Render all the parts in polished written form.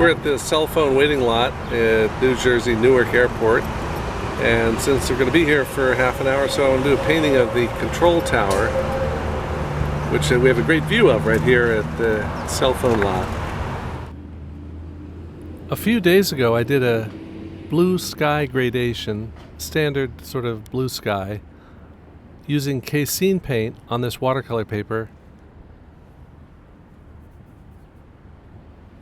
We're at the cell phone waiting lot at New Jersey Newark Airport, and since they're going to be here for half an hour or so, I want to do a painting of the control tower, which we have a great view of right here at the cell phone lot. A few days ago I did a blue sky gradation, standard sort of blue sky, using casein paint on this watercolor paper.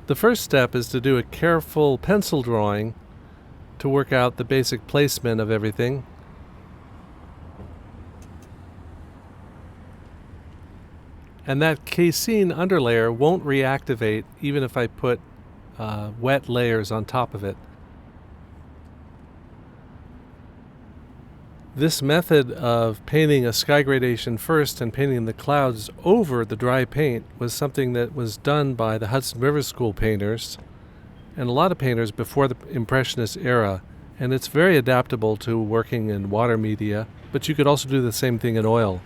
The first step is to do a careful pencil drawing to work out the basic placement of everything. And that casein underlayer won't reactivate even if I put wet layers on top of it. This method of painting a sky gradation first and painting the clouds over the dry paint was something that was done by the Hudson River School painters and a lot of painters before the Impressionist era, and it's very adaptable to working in water media, but you could also do the same thing in oil.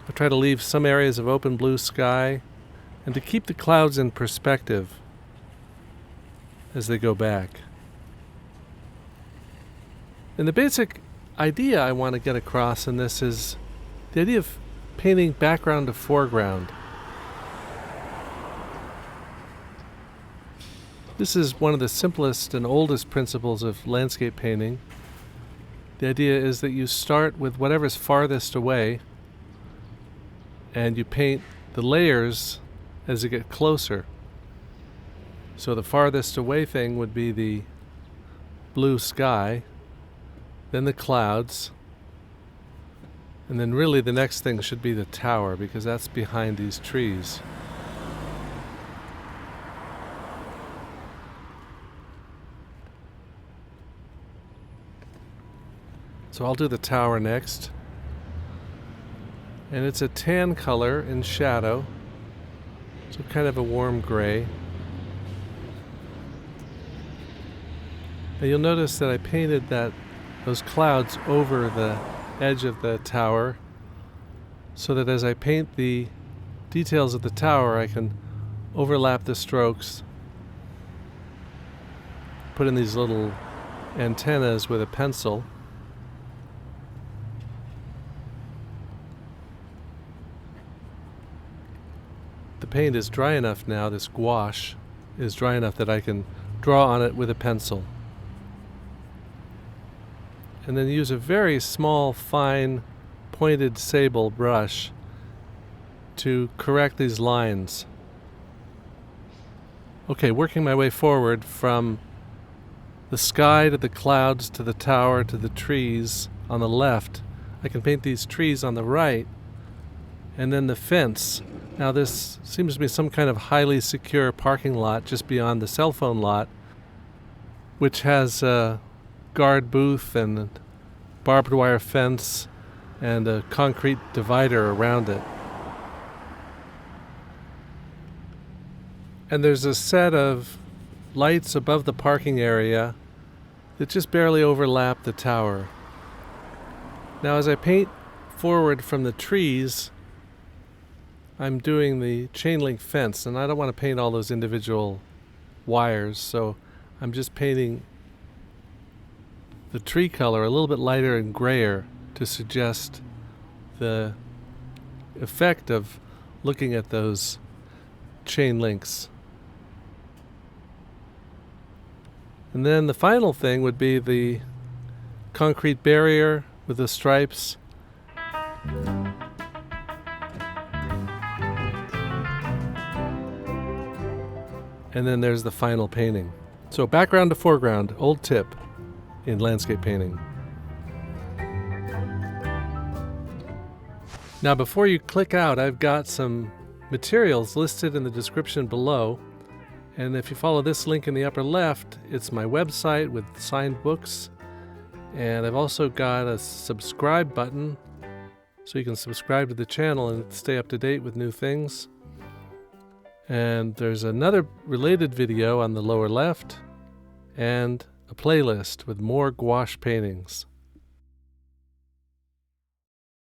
I try to leave some areas of open blue sky and to keep the clouds in perspective as they go back. And the basic idea I want to get across in this is the idea of painting background to foreground. This is one of the simplest and oldest principles of landscape painting. The idea is that you start with whatever's farthest away and you paint the layers as you get closer. So the farthest away thing would be the blue sky, then the clouds, and then really the next thing should be the tower, because that's behind these trees. So I'll do the tower next. And it's a tan color in shadow, so kind of a warm gray. And you'll notice that I painted those clouds over the edge of the tower, so that as I paint the details of the tower I can overlap the strokes, put in these little antennas with a pencil. The paint is dry enough now, this gouache is dry enough that I can draw on it with a pencil. And then use a very small, fine, pointed sable brush to correct these lines. Okay, working my way forward from the sky to the clouds to the tower to the trees on the left. I can paint these trees on the right, and then the fence. Now this seems to be some kind of highly secure parking lot just beyond the cell phone lot, which has a guard booth and barbed wire fence and a concrete divider around it. And there's a set of lights above the parking area that just barely overlap the tower. Now as I paint forward from the trees, I'm doing the chain link fence, and I don't want to paint all those individual wires, so I'm just painting the tree color a little bit lighter and grayer to suggest the effect of looking at those chain links. And then the final thing would be the concrete barrier with the stripes. And then there's the final painting. So background to foreground, old tip in landscape painting. Now before you click out, I've got some materials listed in the description below. And if you follow this link in the upper left, it's my website with signed books. And I've also got a subscribe button, so you can subscribe to the channel and stay up to date with new things. And there's another related video on the lower left, and a playlist with more gouache paintings.